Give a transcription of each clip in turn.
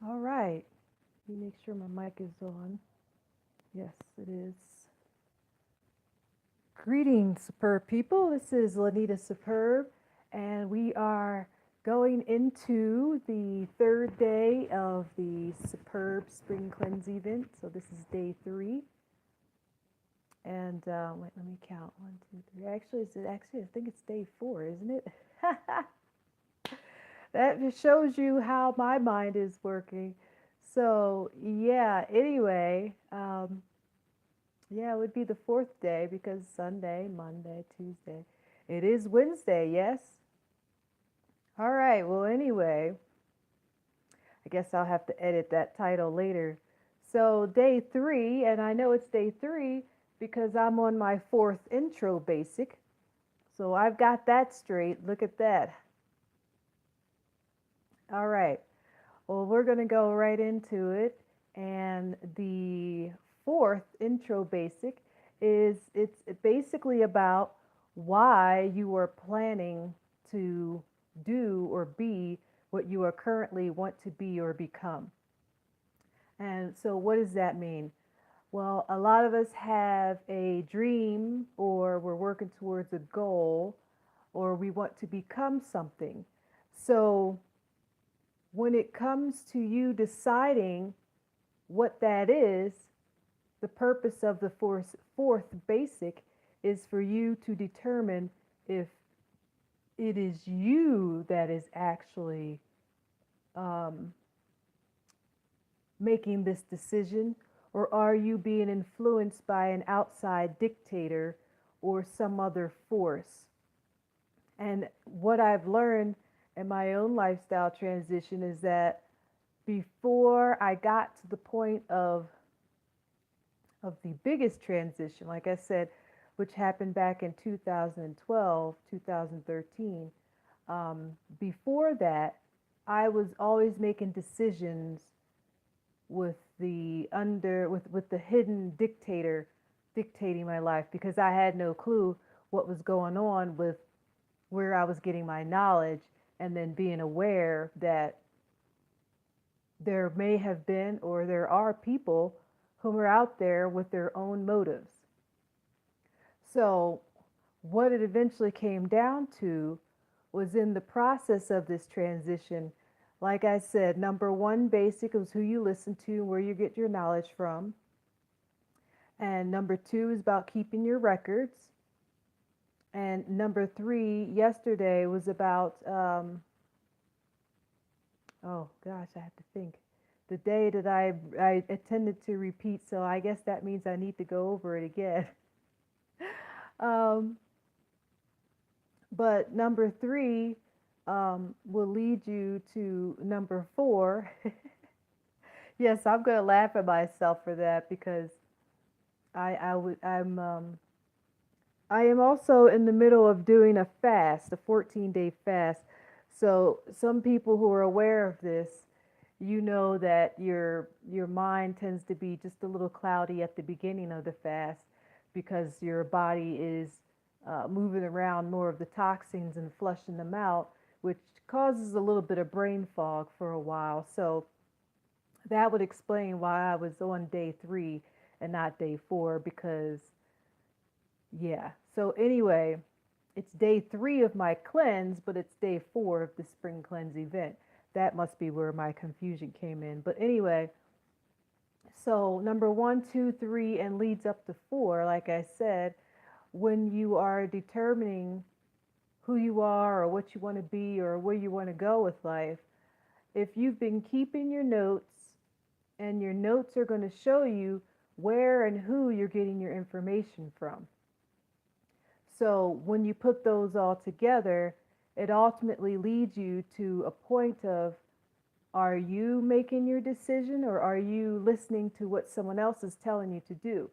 All right. Let me make sure my mic is on. Yes, it is. Greetings, superb people. This is Lanita Superb, and we are going into the third day of the Superb Spring Cleanse event. So this is day 3. And wait, let me count. 1, 2, 3. Actually, I think it's day 4, isn't it? That just shows you how my mind is working. So, yeah, anyway, yeah, it would be the fourth day because Sunday, Monday, Tuesday. It is Wednesday, yes? All right, well, anyway, I guess I'll have to edit that title later. So, day 3, and I know it's day 3 because I'm on my 4th intro basic. So, I've got that straight. Look at that. All right. Well, we're going to go right into it. And the 4th intro basic is it's basically about why you are planning to do or be what you are currently want to be or become. And so what does that mean? Well, a lot of us have a dream or we're working towards a goal or we want to become something. So when it comes to you deciding what that is, the purpose of the fourth basic is for you to determine if it is you that is actually um, making this decision, or are you being influenced by an outside dictator or some other force? And what I've learned in my own lifestyle transition is that before I got to the point of the biggest transition, like I said, which happened back in 2012, 2013. Before that, I was always making decisions with the hidden dictator dictating my life because I had no clue what was going on with where I was getting my knowledge and then being aware that there may have been or there are people whom are out there with their own motives. So, what it eventually came down to was in the process of this transition. Like I said, number one basic was who you listen to and where you get your knowledge from. And number two is about keeping your records. And number three, yesterday was about, oh gosh, I have to think. The day that I intended to repeat, so I guess that means I need to go over it again. um, But number three will lead you to number four. Yes, I'm going to laugh at myself for that because I am also in the middle of doing a fast, a 14-day fast. So some people who are aware of this, you know that your mind tends to be just a little cloudy at the beginning of the fast because your body is moving around more of the toxins and flushing them out, which causes a little bit of brain fog for a while. So that would explain why I was on day 3 and not day 4 because yeah. So anyway, it's day 3 of my cleanse, but it's day 4 of the spring cleanse event. That must be where my confusion came in. But anyway, so number one, two, three, and leads up to 4, like I said, when you are determining who you are or what you want to be or where you want to go with life, if you've been keeping your notes and your notes are going to show you where and who you're getting your information from. So when you put those all together, it ultimately leads you to a point of are you making your decision or are you listening to what someone else is telling you to do?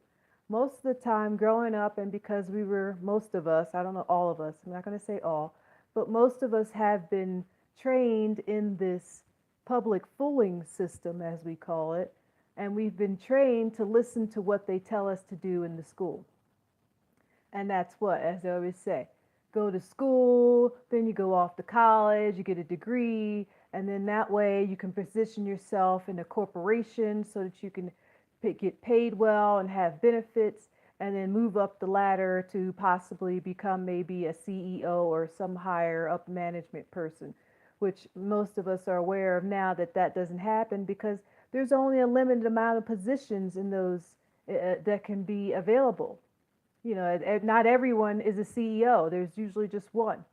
Most of the time growing up, and because we were, most of us, I don't know all of us, I'm not going to say all, but most of us have been trained in this public fooling system, as we call it, and we've been trained to listen to what they tell us to do in the school. And that's what, as I always say, go to school, then you go off to college, you get a degree, and then that way you can position yourself in a corporation so that you can get paid well and have benefits, and then move up the ladder to possibly become maybe a CEO or some higher up management person, which most of us are aware of now that that doesn't happen because there's only a limited amount of positions in those that can be available. You know, not everyone is a CEO. There's usually just one.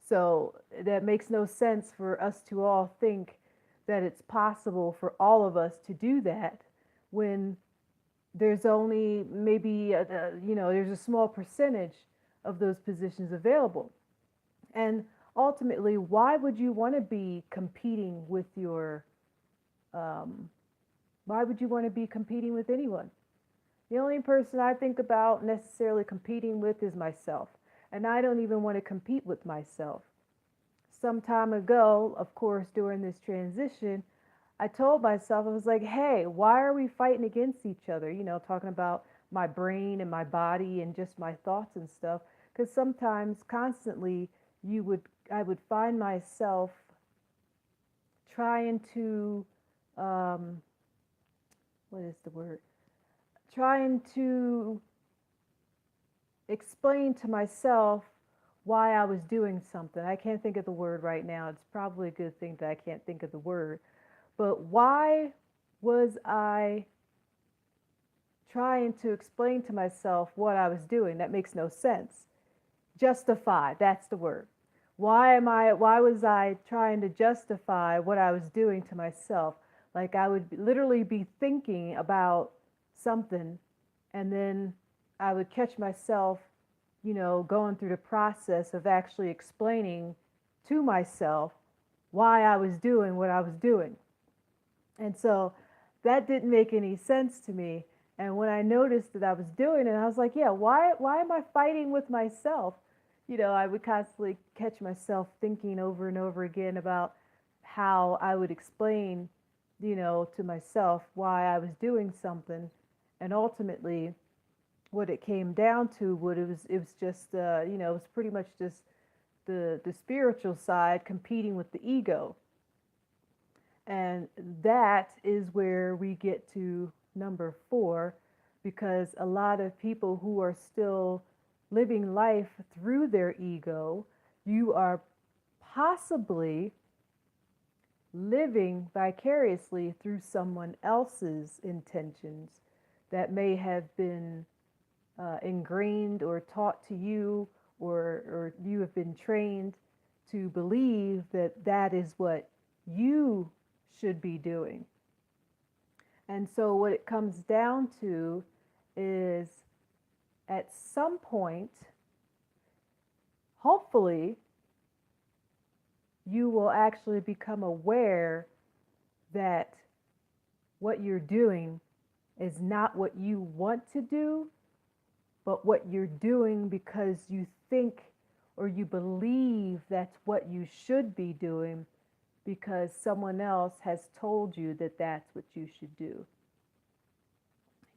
So that makes no sense for us to all think that it's possible for all of us to do that when there's only maybe there's a small percentage of those positions available. And ultimately, why would you want to be competing with your why would you want to be competing with anyone? The only person I think about necessarily competing with is myself. And I don't even want to compete with myself. Some time ago, of course, during this transition, I told myself, I was like, hey, why are we fighting against each other? You know, talking about my brain and my body and just my thoughts and stuff. Because sometimes, constantly, I would find myself trying to, what is the word? Trying to explain to myself why I was doing something. I can't think of the word right now. It's probably a good thing that I can't think of the word. But why was I trying to explain to myself what I was doing? That makes no sense. Justify, that's the word. Why was I trying to justify what I was doing to myself? Like I would literally be thinking about something and then I would catch myself, going through the process of actually explaining to myself why I was doing what I was doing. And so that didn't make any sense to me. And when I noticed that I was doing it, I was like, yeah, why am I fighting with myself? I would constantly catch myself thinking over and over again about how I would explain, to myself why I was doing something. And ultimately, what it came down to, it was just, it was pretty much just the spiritual side competing with the ego. And that is where we get to number 4, because a lot of people who are still living life through their ego, you are possibly living vicariously through someone else's intentions that may have been ingrained or taught to you, or you have been trained to believe that that is what you should be doing. And so what it comes down to is at some point, hopefully, you will actually become aware that what you're doing is not what you want to do, but what you're doing because you think or you believe that's what you should be doing because someone else has told you that that's what you should do.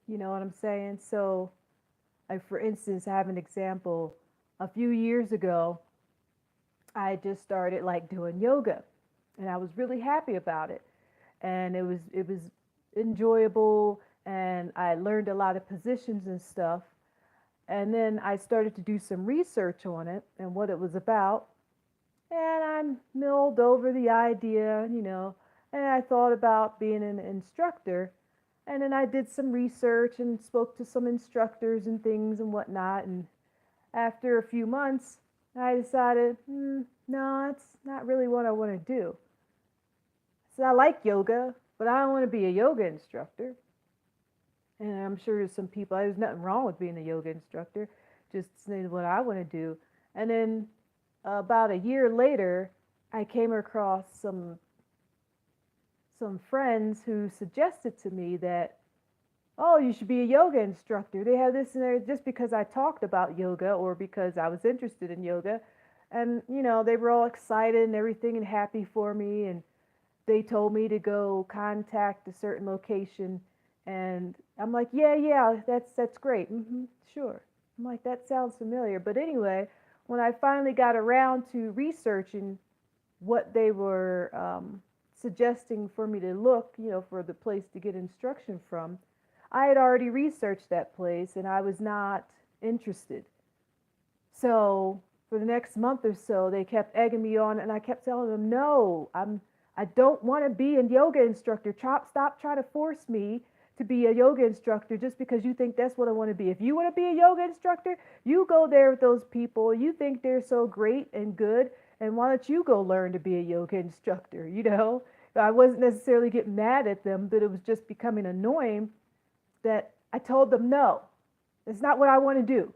You know what I'm saying? So, for instance, I have an example. A few years ago, I just started like doing yoga, and I was really happy about it. And it was enjoyable, and I learned a lot of positions and stuff. And then I started to do some research on it and what it was about. And I mulled over the idea, and I thought about being an instructor. And then I did some research and spoke to some instructors and things and whatnot. And after a few months, I decided, no, it's not really what I want to do. So I like yoga, but I don't want to be a yoga instructor. And I'm sure there's some people, there's nothing wrong with being a yoga instructor, just saying what I want to do. And then about a year later, I came across some friends who suggested to me that, oh, you should be a yoga instructor. They have this and there just because I talked about yoga or because I was interested in yoga. And, they were all excited and everything and happy for me. And they told me to go contact a certain location. And I'm like, yeah, that's great. Sure. I'm like, that sounds familiar. But anyway, when I finally got around to researching what they were suggesting for me to look, for the place to get instruction from, I had already researched that place and I was not interested. So for the next month or so, they kept egging me on, and I kept telling them, "No, I don't want to be a yoga instructor. Stop trying to force me to be a yoga instructor just because you think that's what I want to be. If you want to be a yoga instructor, you go there with those people. You think they're so great and good, and why don't you go learn to be a yoga instructor?" I wasn't necessarily getting mad at them, but it was just becoming annoying that I told them, "No, it's not what I want to do."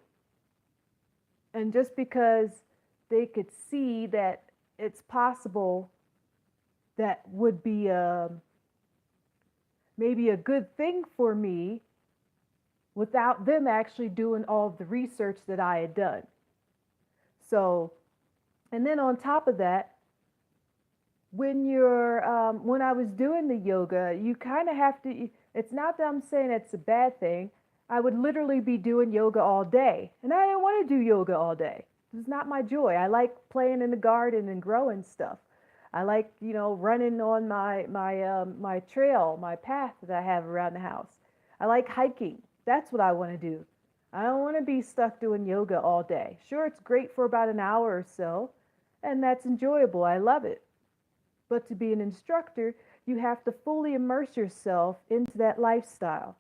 And just because they could see that it's possible, that would be maybe a good thing for me without them actually doing all of the research that I had done. So, and then on top of that, when I was doing the yoga, you kind of have to. It's not that I'm saying it's a bad thing. I would literally be doing yoga all day, and I didn't want to do yoga all day. It's not my joy. I like playing in the garden and growing stuff. I like, running on my trail, my path that I have around the house. I like hiking. That's what I want to do. I don't want to be stuck doing yoga all day. Sure, it's great for about an hour or so, and that's enjoyable. I love it. But to be an instructor, you have to fully immerse yourself into that lifestyle.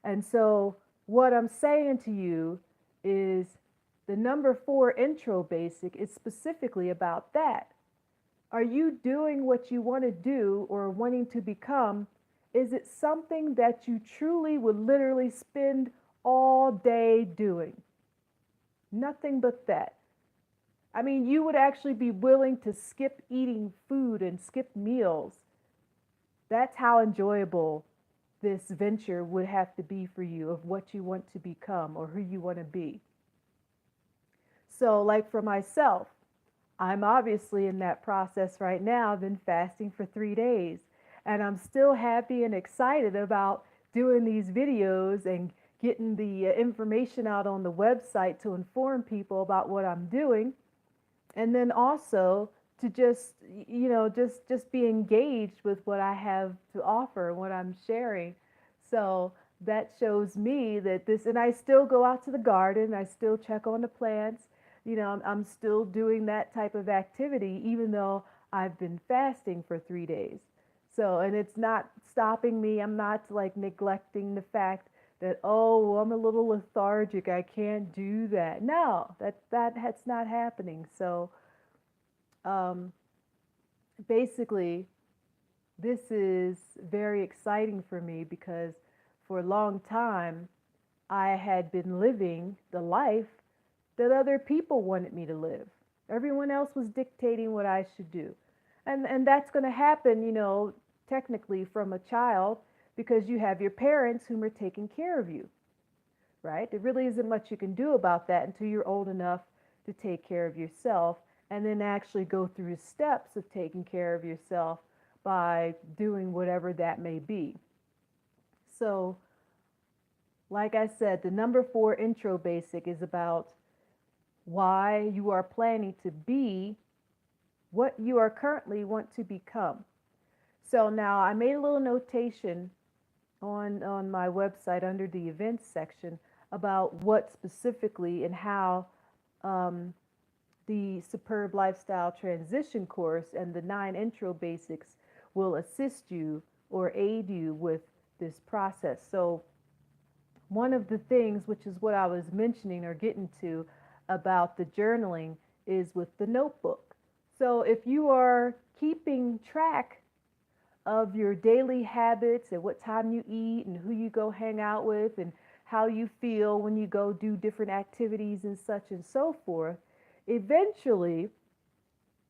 And so, what I'm saying to you is the number 4 intro basic is specifically about that. Are you doing what you want to do or wanting to become? Is it something that you truly would literally spend all day doing? Nothing but that. I mean, you would actually be willing to skip eating food and skip meals. That's how enjoyable this venture would have to be for you, of what you want to become or who you want to be. So, like for myself, I'm obviously in that process right now. I've been fasting for 3 days, and I'm still happy and excited about doing these videos and getting the information out on the website to inform people about what I'm doing. And then also to just, just be engaged with what I have to offer and what I'm sharing. So that shows me that this, and I still go out to the garden, I still check on the plants. I'm still doing that type of activity, even though I've been fasting for 3 days. So, and it's not stopping me. I'm not like neglecting the fact that, oh, I'm a little lethargic, I can't do that. No, that's not happening. So, um, basically, this is very exciting for me because for a long time I had been living the life that other people wanted me to live. Everyone else was dictating what I should do. And that's going to happen, technically from a child, because you have your parents whom are taking care of you, right? There really isn't much you can do about that until you're old enough to take care of yourself and then actually go through the steps of taking care of yourself by doing whatever that may be. So, like I said, the number 4 intro basic is about why you are planning to be what you are currently want to become. So now I made a little notation on my website under the events section about what specifically and how the SupHerb Lifestyle Transition course and the 9 intro basics will assist you or aid you with this process. So one of the things, which is what I was mentioning or getting to about the journaling, is with the notebook. So if you are keeping track of your daily habits and what time you eat and who you go hang out with and how you feel when you go do different activities and such and so forth, eventually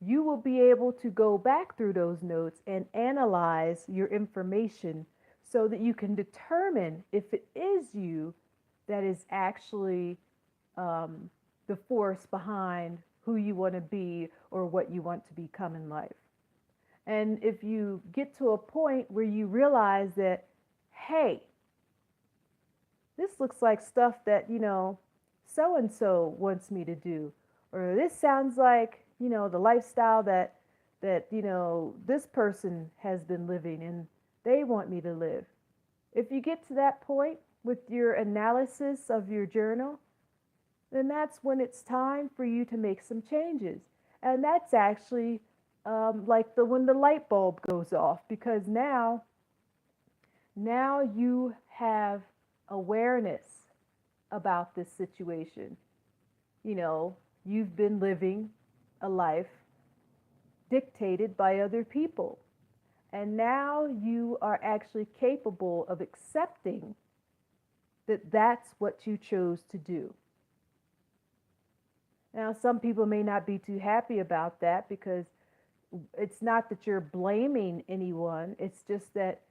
you will be able to go back through those notes and analyze your information so that you can determine if it is you that is actually the force behind who you want to be or what you want to become in life. And if you get to a point where you realize that, hey, this looks like stuff that, so and so wants me to do, or this sounds like, the lifestyle that, this person has been living and they want me to live. If you get to that point with your analysis of your journal, then that's when it's time for you to make some changes. And that's actually like the when the light bulb goes off, because now you have awareness about this situation. You know, you've been living a life dictated by other people. And now you are actually capable of accepting that that's what you chose to do. Now, some people may not be too happy about that, because it's not that you're blaming anyone, it's just that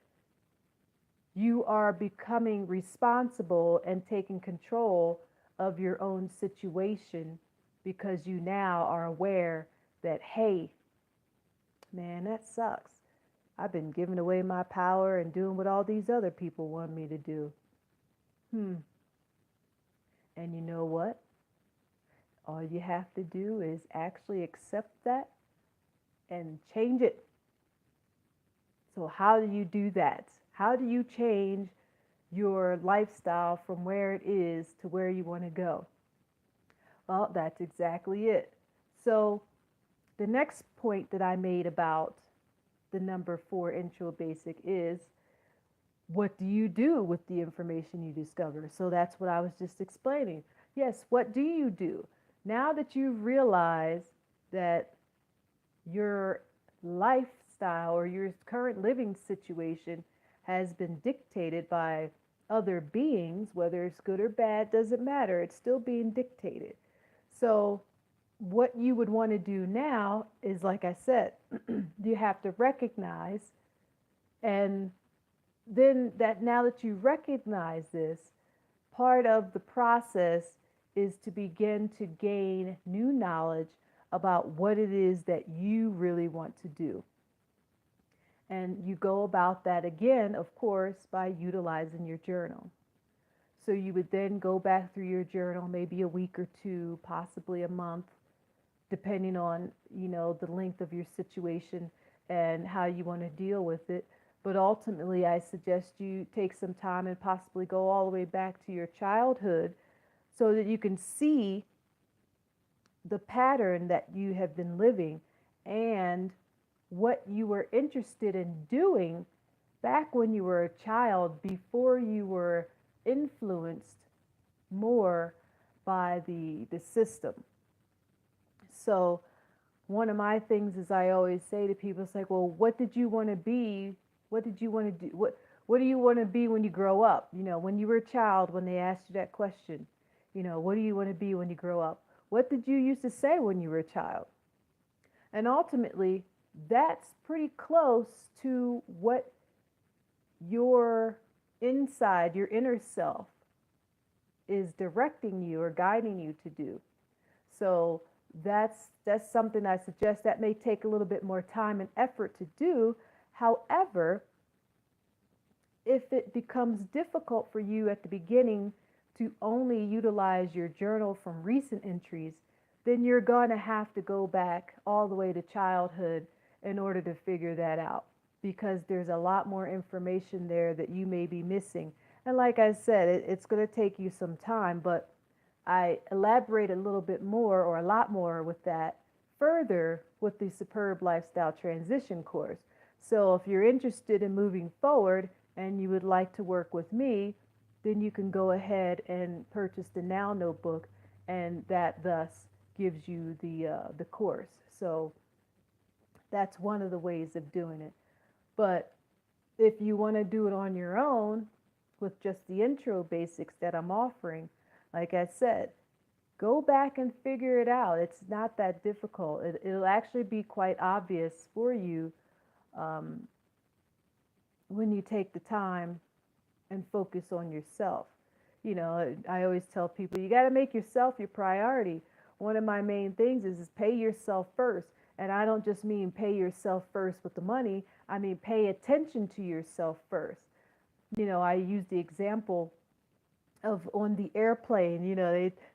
you are becoming responsible and taking control of your own situation, because you now are aware that, hey, man, that sucks. I've been giving away my power and doing what all these other people want me to do. And you know what? All you have to do is actually accept that and change it. So, how do you do that? How do you change your lifestyle from where it is to where you want to go? Well, that's exactly it. So, the next point that I made about the number 4 intro basic is, what do you do with the information you discover? So that's what I was just explaining. Yes, what do you do? Now that you've realized that your lifestyle or your current living situation has been dictated by other beings, whether it's good or bad, doesn't matter. It's still being dictated. So what you would want to do now is, like I said, you have to recognize, and then that now that you recognize this, part of the process is to begin to gain new knowledge about what it is that you really want to do. And you go about that again, of course, by utilizing your journal. So you would then go back through your journal maybe a week or two, possibly a month, depending on, the length of your situation and how you want to deal with it. But ultimately, I suggest you take some time and possibly go all the way back to your childhood, so that you can see the pattern that you have been living and what you were interested in doing back when you were a child, before you were influenced more by the system. So one of my things is, I always say to people, it's like, well, what did you want to be? What did you want to do? What do you want to be when you grow up? When you were a child, when they asked you that question, what do you want to be when you grow up? What did you used to say when you were a child? And ultimately, that's pretty close to what your inside, your inner self, is directing you or guiding you to do. So that's something I suggest. That may take a little bit more time and effort to do. However, if it becomes difficult for you at the beginning to only utilize your journal from recent entries, then you're going to have to go back all the way to childhood in order to figure that out, because there's a lot more information there that you may be missing. And like I said, it's going to take you some time, but I elaborate a little bit more, or a lot more, with that further with the SupHerb Lifestyle Transition course. So if you're interested in moving forward and you would like to work with me, then you can go ahead and purchase the Now Notebook, and that thus gives you the course. So that's one of the ways of doing it. But if you want to do it on your own with just the intro basics that I'm offering, like I said, go back and figure it out. It's not that difficult. It'll actually be quite obvious for you when you take the time and focus on yourself. I always tell people, you got to make yourself your priority. One of my main things is pay yourself first. And I don't just mean pay yourself first with the money. I mean, pay attention to yourself first. I use the example of on the airplane.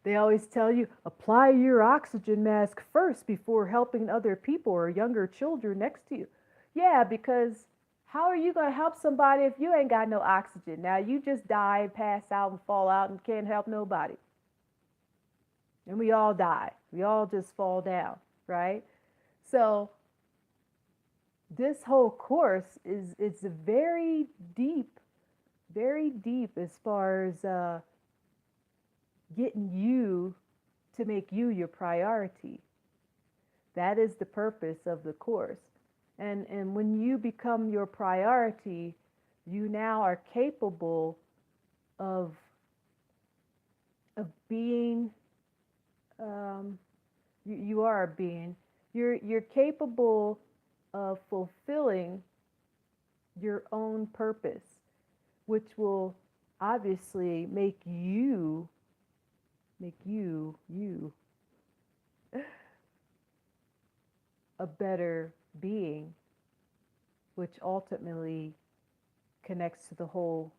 They always tell you apply your oxygen mask first before helping other people or younger children next to you. Yeah, because how are you going to help somebody if you ain't got no oxygen? Now you just die, pass out, and fall out and can't help nobody. And we all die. We all just fall down, right? So this whole course is it's deep, very deep as far as getting you to make you your priority. That is the purpose of the course. And when you become your priority, you now are capable of being you are a being. You're capable of fulfilling your own purpose, which will obviously make you a better being, which ultimately connects to the whole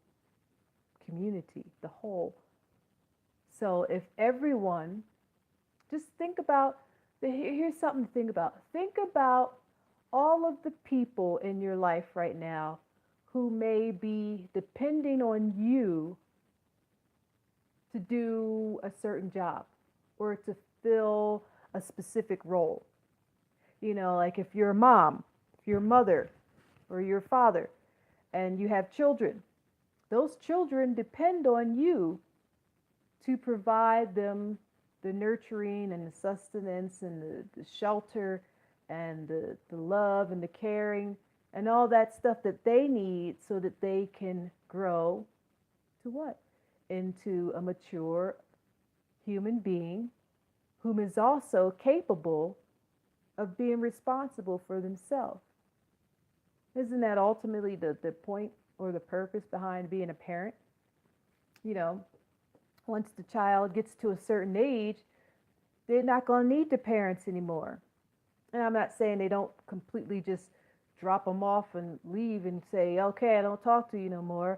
community, the whole. So if everyone, just think about, here's something to think about. Think about all of the people in your life right now who may be depending on you to do a certain job or to fill a specific role. Like if you're a mom, if you're a mother, or your father, and you have children, those children depend on you to provide them the nurturing and the sustenance and the shelter and the love and the caring and all that stuff that they need so that they can grow to what? Into a mature human being whom is also capable of being responsible for themselves. Isn't that ultimately the point or the purpose behind being a parent? Once the child gets to a certain age, they're not going to need the parents anymore. And I'm not saying they don't completely just drop them off and leave and say, okay, I don't talk to you no more.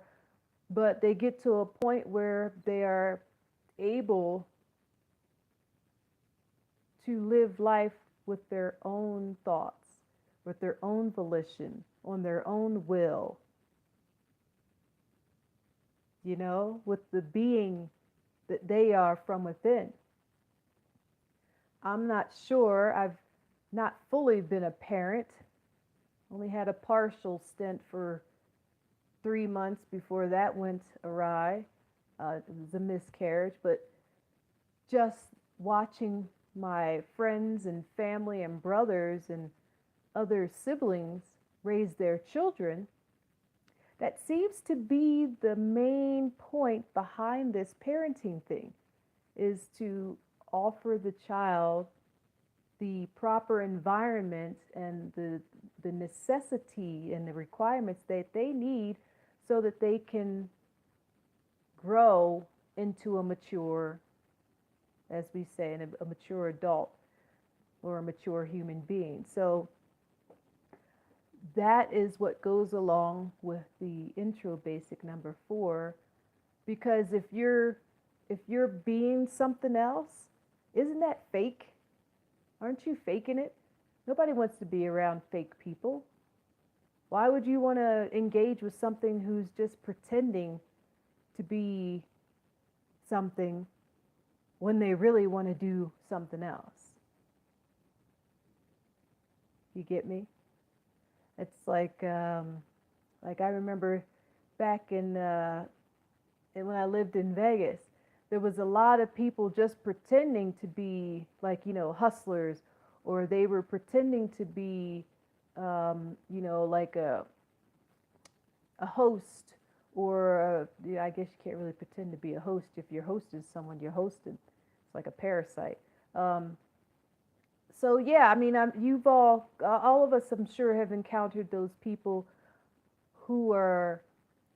But they get to a point where they are able to live life with their own thoughts, with their own volition, on their own will, with the being that they are from within. I'm not sure. I've not fully been a parent. Only had a partial stint for 3 months before that went awry. It was a miscarriage, but just watching my friends and family and brothers and other siblings raise their children, that seems to be the main point behind this parenting thing, is to offer the child the proper environment and the necessity and the requirements that they need so that they can grow into a mature, as we say, a mature adult or a mature human being. So that is what goes along with the intro basic number 4, because if you're being something else, isn't that fake? Aren't you faking it? Nobody wants to be around fake people. Why would you want to engage with something who's just pretending to be something when they really want to do something else? You get me? It's like I remember back in when I lived in Vegas, there was a lot of people just pretending to be like, hustlers, or they were pretending to be, like a host, or I guess you can't really pretend to be a host. If you're hosting someone, you're hosting. It's like a parasite. So yeah, I mean, you've all of us, I'm sure, have encountered those people who are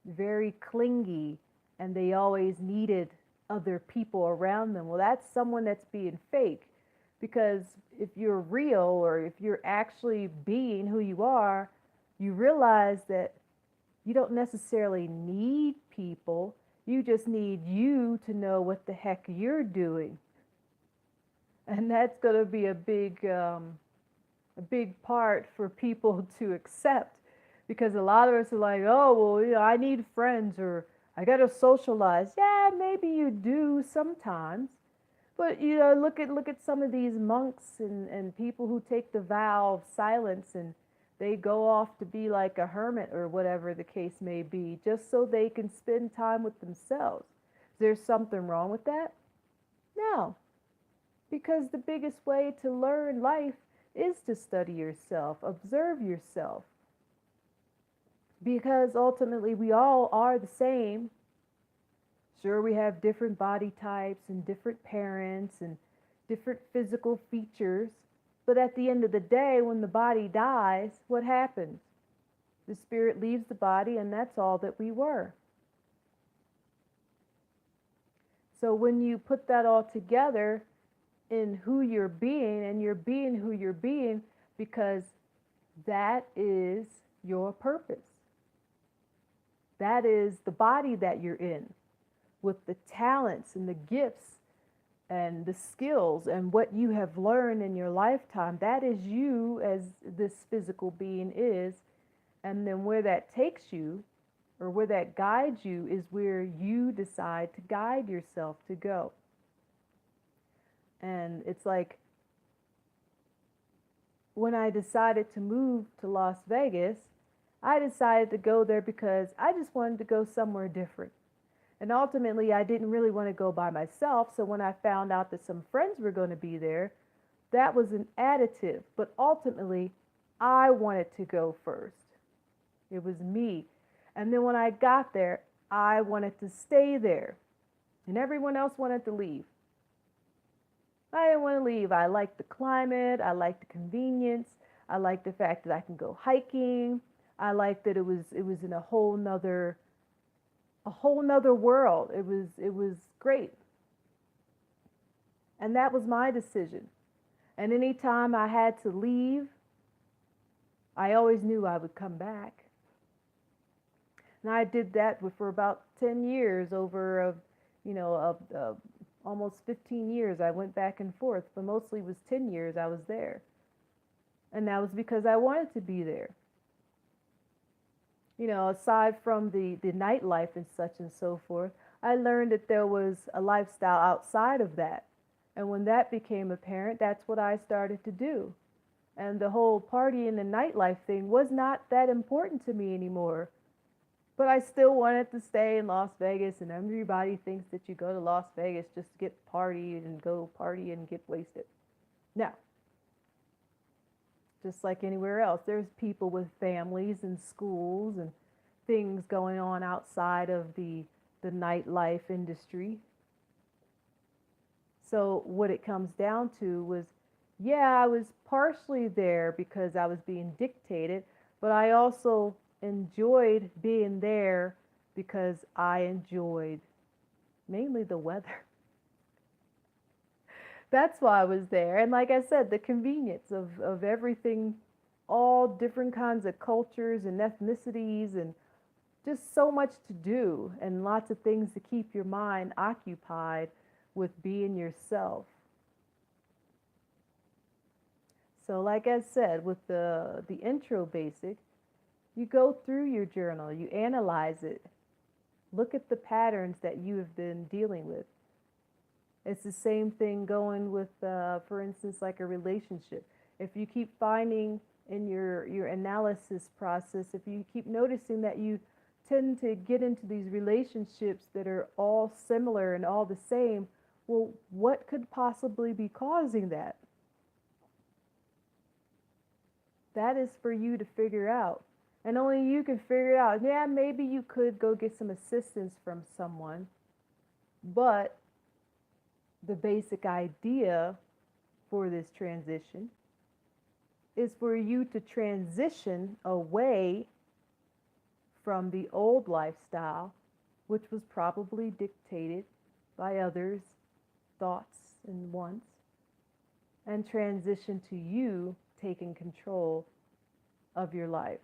very clingy and they always needed other people around them. Well, that's someone that's being fake, because if you're real, or if you're actually being who you are, you realize that you don't necessarily need people. You just need you to know what the heck you're doing. And that's going to be a big part for people to accept, because a lot of us are like, oh, well, I need friends, or I got to socialize. Yeah, maybe you do sometimes. But look at some of these monks and people who take the vow of silence, and they go off to be like a hermit or whatever the case may be, just so they can spend time with themselves. Is there something wrong with that? No, because the biggest way to learn life is to study yourself, observe yourself, because ultimately we all are the same. Sure, we have different body types and different parents and different physical features, but at the end of the day, when the body dies, what happens? The spirit leaves the body, and that's all that we were. So when you put that all together in who you're being, and you're being who you're being because that is your purpose. That is the body that you're in, with the talents and the gifts and the skills and what you have learned in your lifetime. That is you as this physical being is. And then where that takes you, or where that guides you, is where you decide to guide yourself to go. And it's like, when I decided to move to Las Vegas, I decided to go there because I just wanted to go somewhere different. And ultimately, I didn't really want to go by myself. So when I found out that some friends were going to be there, that was an additive. But ultimately, I wanted to go first. It was me. And then when I got there, I wanted to stay there. And everyone else wanted to leave. I didn't want to leave. I liked the climate. I liked the convenience. I liked the fact that I can go hiking. I liked that it was in a whole nother world. It was great. And that was my decision. And anytime I had to leave, I always knew I would come back. And I did that for about 10 years, over almost 15 years. I went back and forth, but mostly it was 10 years I was there. And that was because I wanted to be there. Aside from the nightlife and such and so forth, I learned that there was a lifestyle outside of that. And when that became apparent, that's what I started to do. And the whole party and the nightlife thing was not that important to me anymore. But I still wanted to stay in Las Vegas, and everybody thinks that you go to Las Vegas just to get party and go party and get wasted. No. Just like anywhere else, there's people with families and schools and things going on outside of the nightlife industry. So what it comes down to was, yeah, I was partially there because I was being dictated, but I also enjoyed being there because I enjoyed mainly the weather. That's why I was there. And like I said, the convenience of everything, all different kinds of cultures and ethnicities, and just so much to do and lots of things to keep your mind occupied with being yourself. So like I said, with the intro basic, you go through your journal, you analyze it, look at the patterns that you have been dealing with. It's the same thing going with, for instance, like a relationship. If you keep finding in your analysis process, if you keep noticing that you tend to get into these relationships that are all similar and all the same, well, what could possibly be causing that? That is for you to figure out. And only you can figure it out. Yeah, maybe you could go get some assistance from someone, but the basic idea for this transition is for you to transition away from the old lifestyle, which was probably dictated by others' thoughts and wants, and transition to you taking control of your life.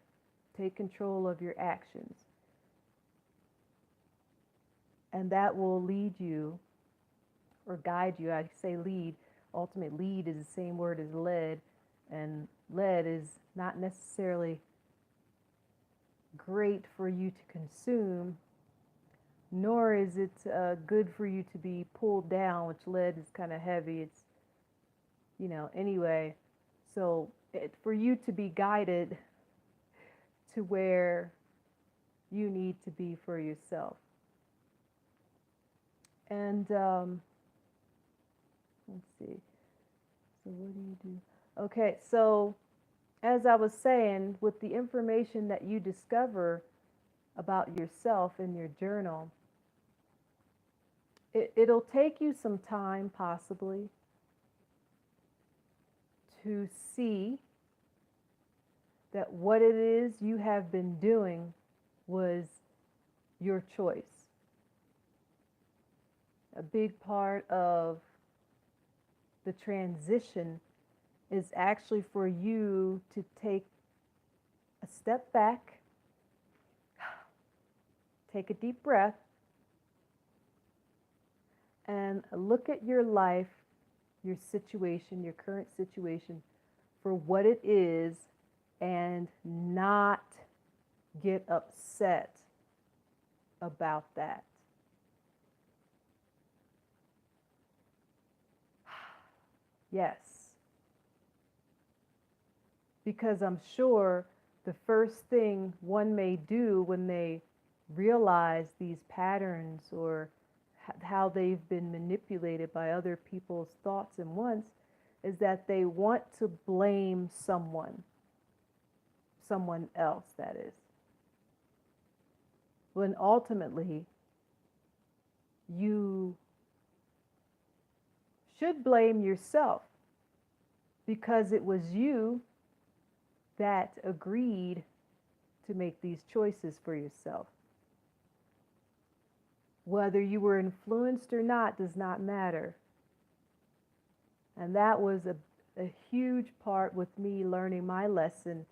Take control of your actions. And that will lead you or guide you. I say lead. Ultimate lead is the same word as lead, and lead is not necessarily great for you to consume, nor is it good for you to be pulled down, which lead is kind of heavy. It's, anyway. So for you to be guided to where you need to be for yourself. And let's see. So what do you do? Okay, so as I was saying, with the information that you discover about yourself in your journal, it'll take you some time possibly to see that what it is you have been doing was your choice. A big part of the transition is actually for you to take a step back, take a deep breath, and look at your life, your situation, your current situation for what it is, and not get upset about that. Yes. Because I'm sure the first thing one may do when they realize these patterns or how they've been manipulated by other people's thoughts and wants is that they want to blame someone else, that is. When ultimately you should blame yourself because it was you that agreed to make these choices for yourself. Whether you were influenced or not does not matter. And that was a huge part with me learning my lesson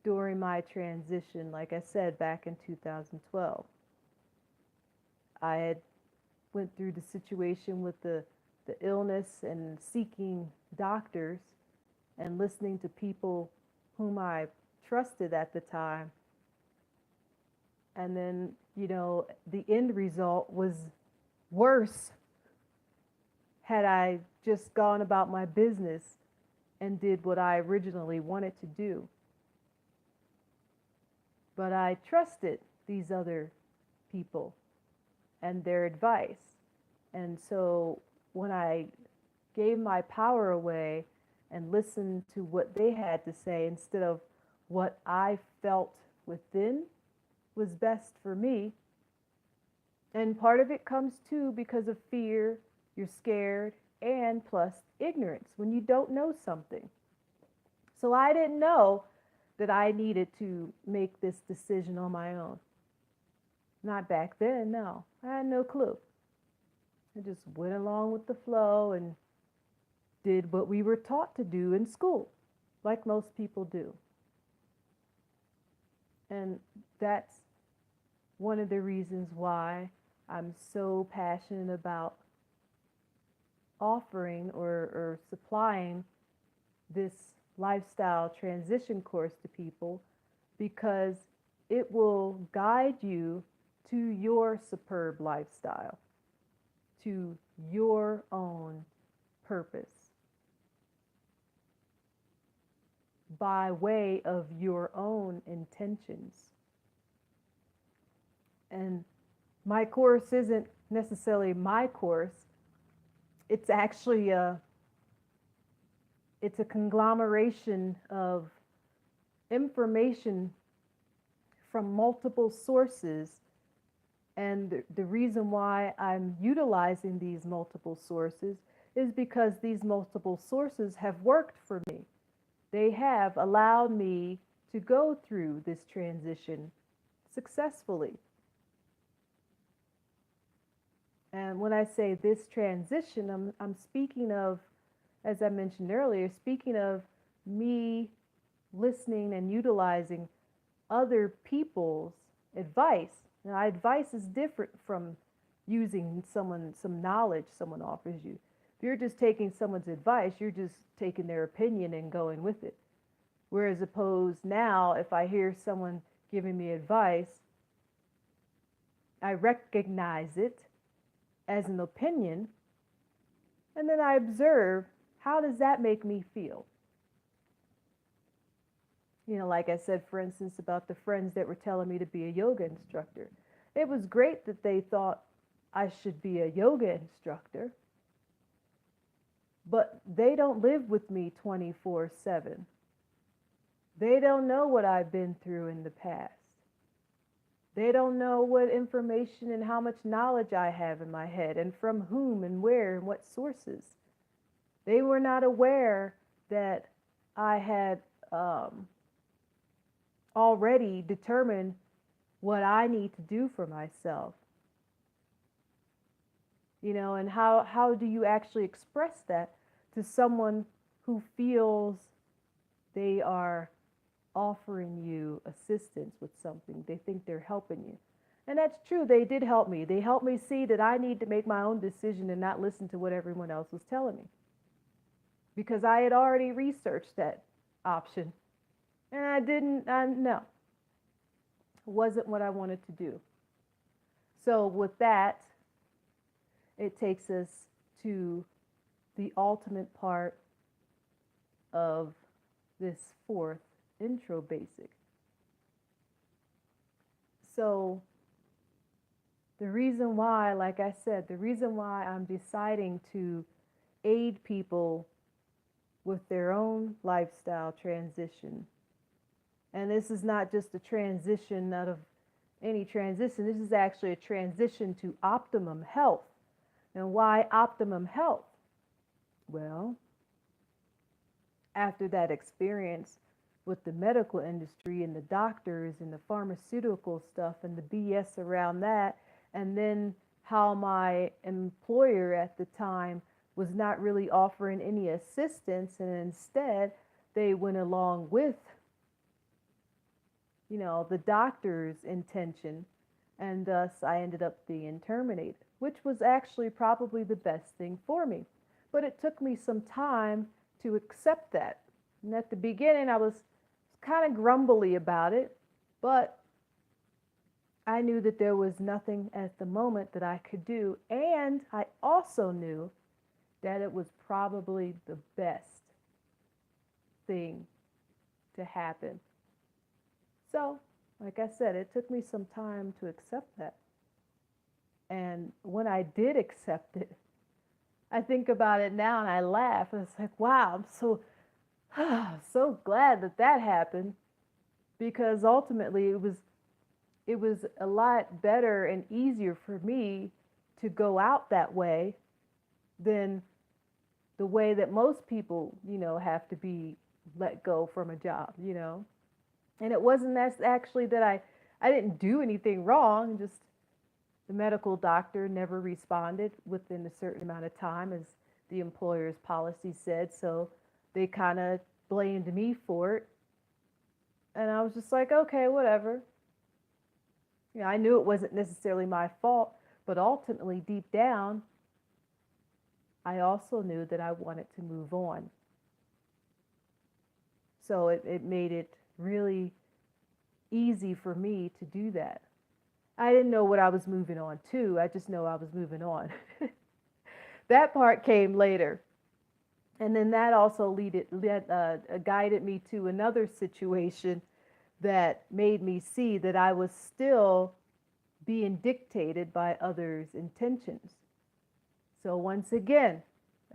during my transition, like I said, back in 2012. I had went through the situation with the illness and seeking doctors and listening to people whom I trusted at the time. And then, the end result was worse had I just gone about my business and did what I originally wanted to do. But I trusted these other people and their advice. And so when I gave my power away and listened to what they had to say instead of what I felt within was best for me. And part of it comes too because of fear, you're scared, and plus ignorance when you don't know something. So I didn't know that I needed to make this decision on my own. Not back then, no. I had no clue. I just went along with the flow and did what we were taught to do in school, like most people do. And that's one of the reasons why I'm so passionate about offering or supplying this lifestyle transition course to people, because it will guide you to your superb lifestyle, to your own purpose, by way of your own intentions. And my course isn't necessarily my course. It's actually it's a conglomeration of information from multiple sources. And the reason why I'm utilizing these multiple sources is because these multiple sources have worked for me. They have allowed me to go through this transition successfully. And when I say this transition, I'm speaking of, as I mentioned earlier, speaking of me listening and utilizing other people's advice. Now, advice is different from using some knowledge someone offers you. If you're just taking someone's advice, you're just taking their opinion and going with it. Whereas opposed now, if I hear someone giving me advice, I recognize it as an opinion, and then I observe, how does that make me feel? Like I said, for instance, about the friends that were telling me to be a yoga instructor. It was great that they thought I should be a yoga instructor, but they don't live with me 24/7. They don't know what I've been through in the past. They don't know what information and how much knowledge I have in my head, and from whom and where and what sources. They were not aware that I had already determined what I need to do for myself. And how do you actually express that to someone who feels they are offering you assistance with something? They think they're helping you. And that's true. They did help me. They helped me see that I need to make my own decision and not listen to what everyone else was telling me. Because I had already researched that option. And no. It wasn't what I wanted to do. So with that, it takes us to the ultimate part of this fourth intro basic. So the reason why, like I said, the reason why I'm deciding to aid people with their own lifestyle transition, and this is not just a transition out of any transition, this is actually a transition to Optimum Health. And why Optimum Health? Well, after that experience with the medical industry and the doctors and the pharmaceutical stuff and the BS around that, and then how my employer at the time was not really offering any assistance, and instead they went along with the doctor's intention, and thus I ended up being terminated, which was actually probably the best thing for me. But it took me some time to accept that. And at the beginning, I was kind of grumbly about it, but I knew that there was nothing at the moment that I could do. And I also knew that it was probably the best thing to happen. So, like I said, it took me some time to accept that. And when I did accept it, I think about it now and I laugh. And it's like, wow, I'm so glad that happened, because ultimately it was a lot better and easier for me to go out that way than the way that most people, have to be let go from a job, And it wasn't actually that I didn't do anything wrong, just the medical doctor never responded within a certain amount of time, as the employer's policy said. So they kind of blamed me for it. And I was just like, okay, whatever. I knew it wasn't necessarily my fault, but ultimately, deep down, I also knew that I wanted to move on. So it made it really easy for me to do that. I didn't know what I was moving on to. I just know I was moving on. That part came later. And then that also guided me to another situation that made me see that I was still being dictated by others' intentions. So once again,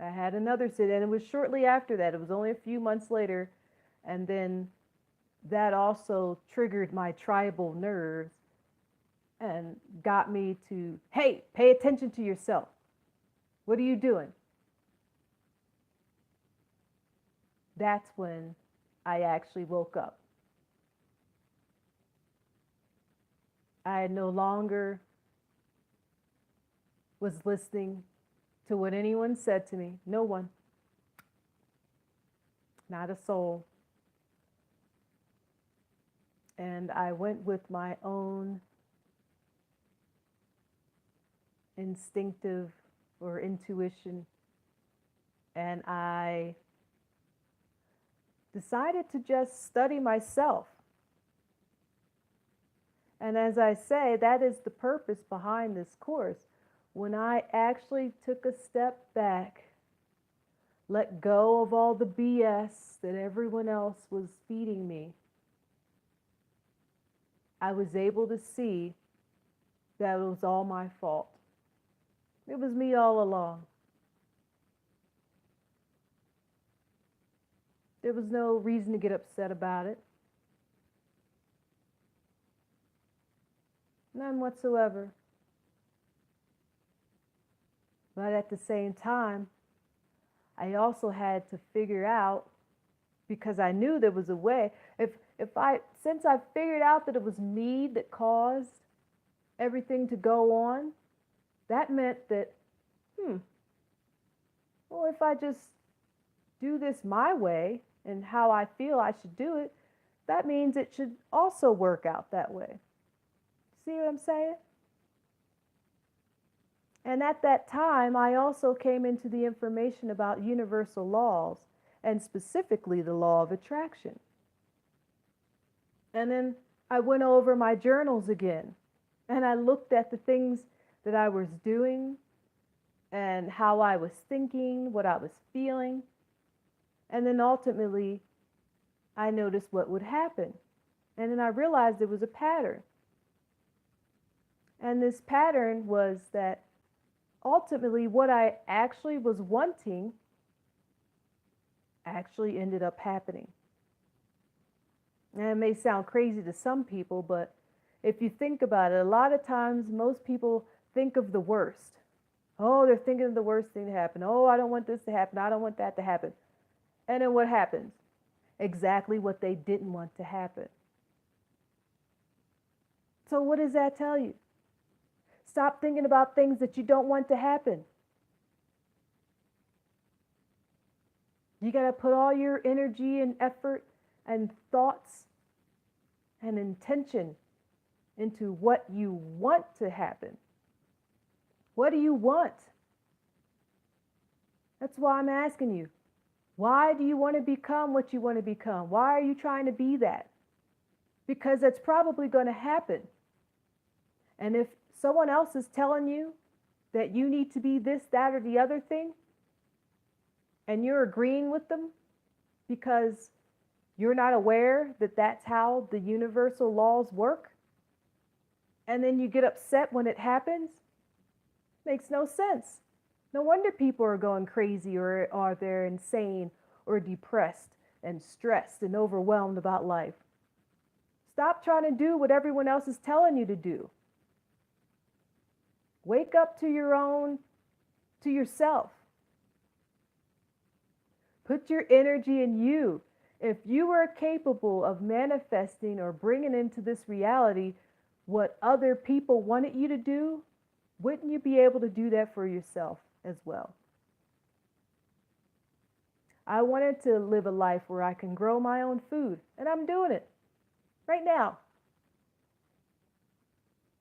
I had another sit, and it was shortly after that. It was only a few months later. And then that also triggered my tribal nerves and got me to, hey, pay attention to yourself. What are you doing? That's when I actually woke up. I no longer was listening to what anyone said to me. No one. Not a soul. And I went with my own instinctive or intuition, and I decided to just study myself. And as I say, that is the purpose behind this course. When I actually took a step back, let go of all the BS that everyone else was feeding me, I was able to see that it was all my fault. It was me all along. There was no reason to get upset about it. None whatsoever. But at the same time, I also had to figure out, because I knew there was a way, since I figured out that it was me that caused everything to go on, that meant that, well, if I just do this my way and how I feel I should do it, that means it should also work out that way. See what I'm saying? And at that time, I also came into the information about universal laws, and specifically the law of attraction. And then I went over my journals again, and I looked at the things that I was doing and how I was thinking, what I was feeling. And then ultimately, I noticed what would happen. And then I realized there was a pattern. And this pattern was that ultimately what I actually was wanting actually ended up happening. And it may sound crazy to some people, but if you think about it, a lot of times most people think of the worst. Oh, they're thinking of the worst thing to happen. Oh, I don't want this to happen. I don't want that to happen. And then what happens? Exactly what they didn't want to happen. So what does that tell you? Stop thinking about things that you don't want to happen. You got to put all your energy and effort and thoughts and intention into what you want to happen. What do you want? That's why I'm asking you. Why do you want to become what you want to become? Why are you trying to be that? Because that's probably going to happen. And if someone else is telling you that you need to be this, that, or the other thing, and you're agreeing with them because you're not aware that that's how the universal laws work, and then you get upset when it happens, makes no sense. No wonder people are going crazy, or are they insane or depressed and stressed and overwhelmed about life. Stop trying to do what everyone else is telling you to do. Wake up to yourself. Put your energy in you. If you were capable of manifesting or bringing into this reality what other people wanted you to do, wouldn't you be able to do that for yourself as well? I wanted to live a life where I can grow my own food, and I'm doing it right now.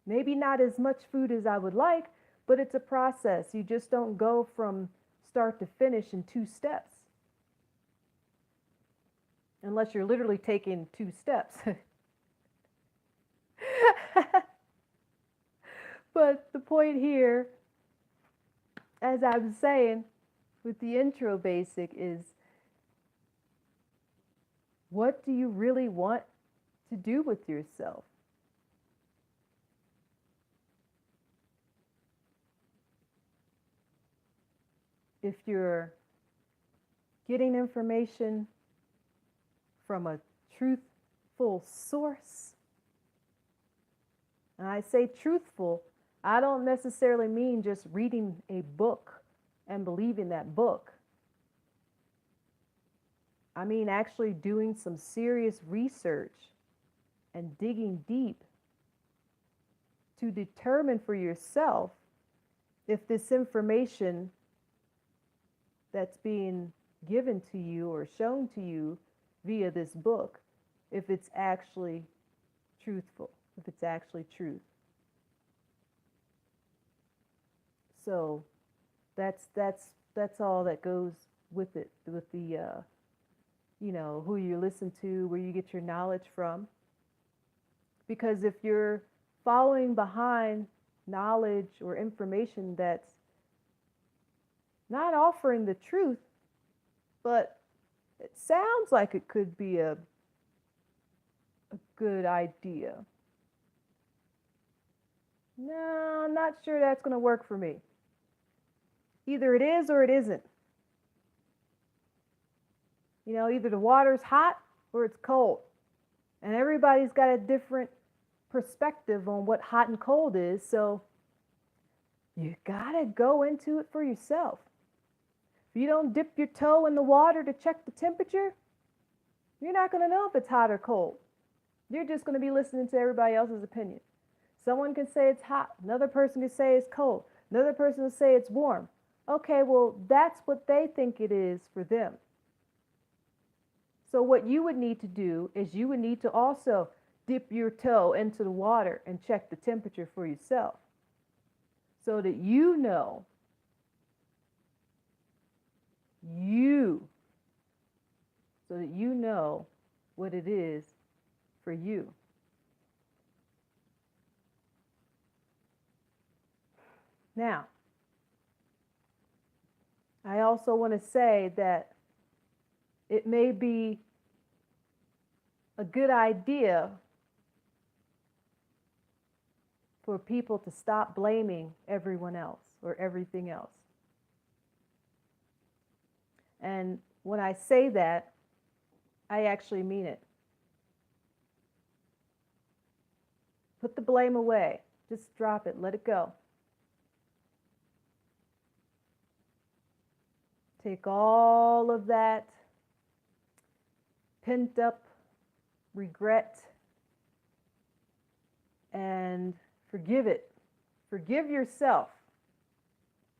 Maybe not as much food as I would like, but it's a process. You just don't go from start to finish in 2 steps. Unless you're literally taking 2 steps. But the point here, as I was saying with the intro basic, is what do you really want to do with yourself? If you're getting information from a truthful source, and I say truthful, I don't necessarily mean just reading a book and believing that book. I mean actually doing some serious research and digging deep to determine for yourself if this information that's being given to you or shown to you via this book, if it's actually truthful, if it's actually truth. So that's all that goes with it, with the who you listen to, where you get your knowledge from. Because if you're following behind knowledge or information that's not offering the truth, but it sounds like it could be a good idea. No, I'm not sure that's going to work for me. Either it is or it isn't. Either the water's hot or it's cold. And everybody's got a different perspective on what hot and cold is. So you got to go into it for yourself. If you don't dip your toe in the water to check the temperature, you're not going to know if it's hot or cold. You're just going to be listening to everybody else's opinion. Someone can say it's hot. Another person can say it's cold. Another person will say it's warm. Okay, well, that's what they think it is for them. So what you would need to do is you would need to also dip your toe into the water and check the temperature for yourself, so that so that you know what it is for you. Now, I also want to say that it may be a good idea for people to stop blaming everyone else or everything else. And when I say that, I actually mean it. Put the blame away. Just drop it. Let it go. Take all of that pent up regret and forgive it. Forgive yourself.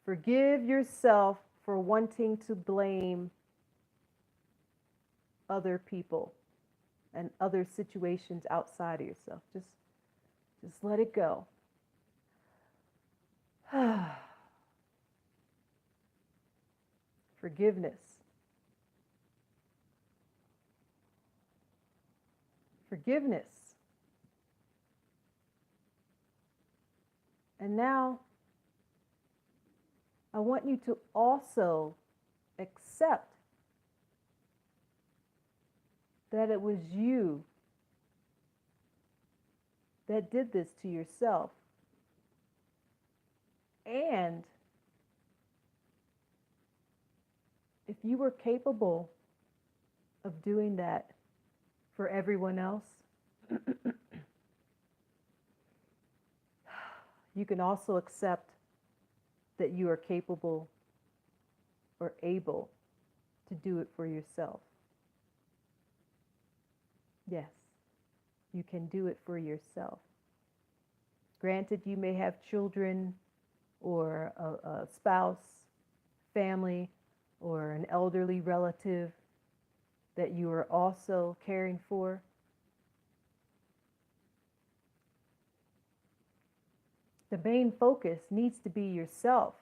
Forgive yourself for wanting to blame other people and other situations outside of yourself. Just let it go. Forgiveness. Forgiveness. And now I want you to also accept that it was you that did this to yourself. And if you were capable of doing that for everyone else, you can also accept that you are capable or able to do it for yourself. Yes, you can do it for yourself. Granted, you may have children or a spouse, family, or an elderly relative that you are also caring for. The main focus needs to be yourself,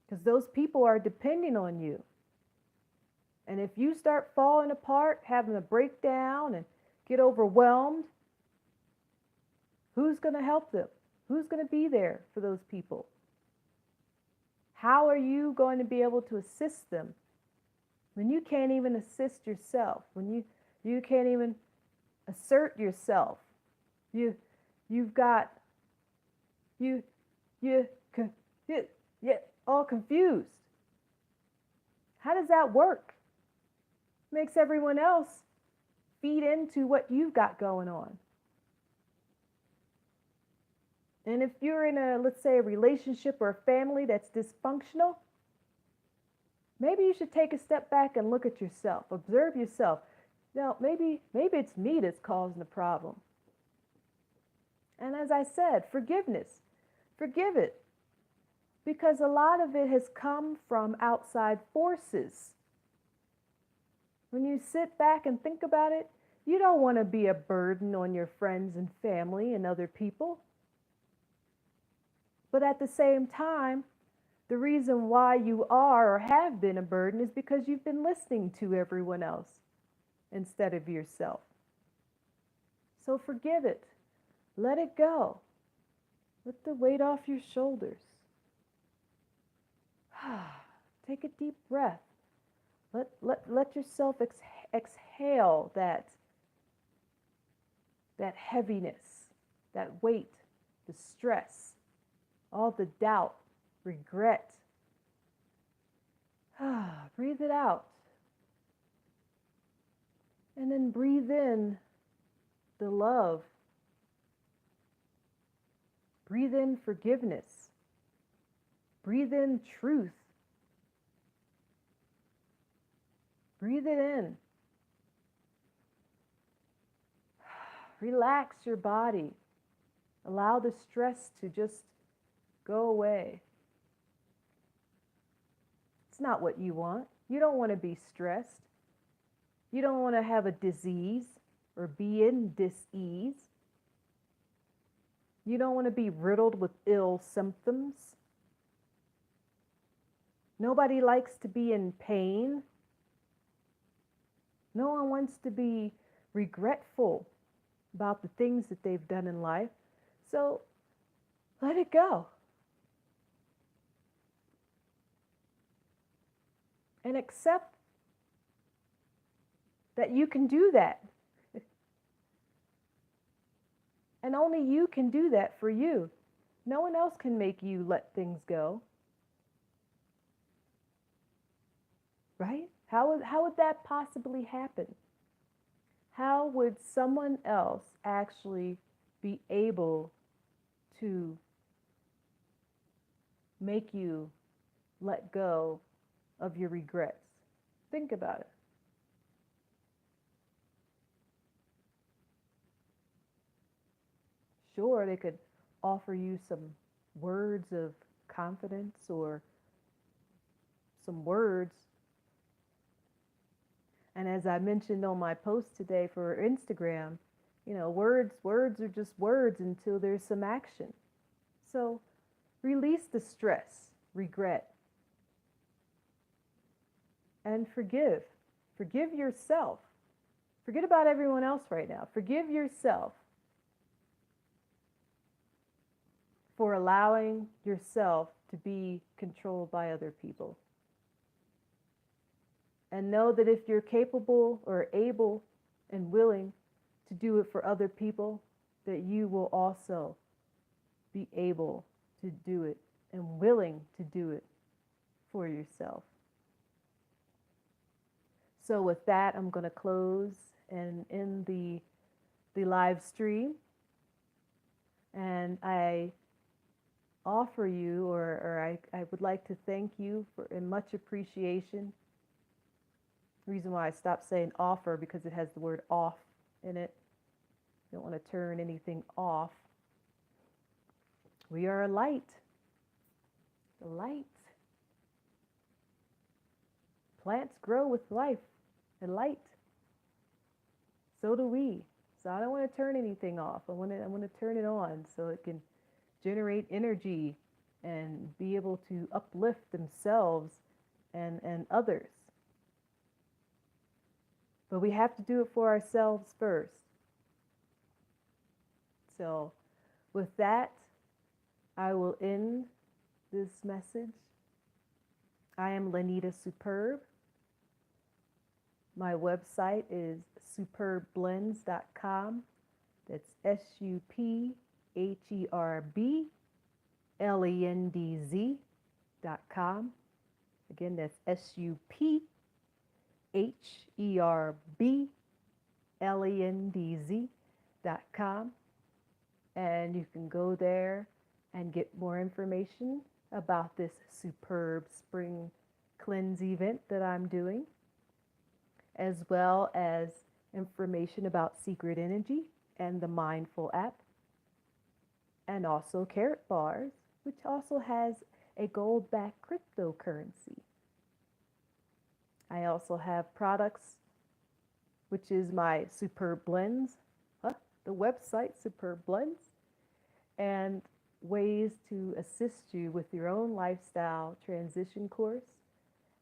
because those people are depending on you. And if you start falling apart, having a breakdown and get overwhelmed, who's going to help them? Who's going to be there for those people? How are you going to be able to assist them when you can't even assist yourself? When you can't even assert yourself? You're all confused. How does that work? Makes everyone else feed into what you've got going on. And if you're in let's say, a relationship or a family that's dysfunctional, maybe you should take a step back and look at yourself, observe yourself. Now, maybe it's me that's causing the problem. And as I said, forgiveness. Forgive it. Because a lot of it has come from outside forces. When you sit back and think about it, you don't want to be a burden on your friends and family and other people. But at the same time, the reason why you are or have been a burden is because you've been listening to everyone else instead of yourself. So forgive it. Let it go. Let the weight off your shoulders. Take a deep breath. Let yourself exhale that heaviness, that weight, the stress, all the doubt, regret. Breathe it out. And then breathe in the love. Breathe in forgiveness. Breathe in truth. Breathe it in. Relax your body. Allow the stress to just go away. It's not what you want. You don't want to be stressed. You don't want to have a disease or be in dis-ease. You don't want to be riddled with ill symptoms. Nobody likes to be in pain. No one wants to be regretful about the things that they've done in life. So let it go. And accept that you can do that. And only you can do that for you. No one else can make you let things go. Right? How would that possibly happen? How would someone else actually be able to make you let go of your regrets? Think about it. Sure, they could offer you some words of confidence or some words. And as I mentioned on my post today for Instagram, words are just words until there's some action. So release the stress, regret, and forgive. Forgive yourself. Forget about everyone else right now. Forgive yourself for allowing yourself to be controlled by other people. And know that if you're capable or able and willing to do it for other people, that you will also be able to do it and willing to do it for yourself. So with that, I'm going to close and end the live stream. And I offer you, or I would like to thank you for in much appreciation. The reason why I stopped saying offer because it has the word off in it. You don't want to turn anything off. We are a light. The light. Plants grow with life and light. So do we. So I don't want to turn anything off. I want to turn it on so it can generate energy and be able to uplift themselves and others. But we have to do it for ourselves first. So with that, I will end this message. I am Lenita SupHerb. My website is SupHerbBlends.com. That's SupHerbLendz.com. Again, that's SupHerbLendz.com. And you can go there and get more information about this SupHerb Spring Cleanse event that I'm doing, as well as information about Secret Energy and the Mindful app, and also Carrot Bars, which also has a gold-backed cryptocurrency. I also have products, which is my SupHerb Blends, the website SupHerb Blends, and ways to assist you with your own lifestyle transition course.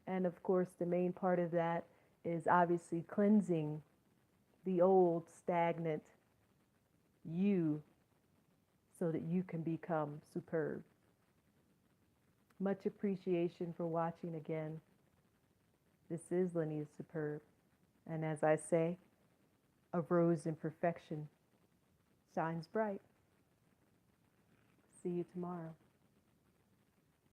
And of course, the main part of that is obviously cleansing the old stagnant you so that you can become superb. Much appreciation for watching again. This is Linnea Superb. And as I say, a rose in perfection shines bright. See you tomorrow.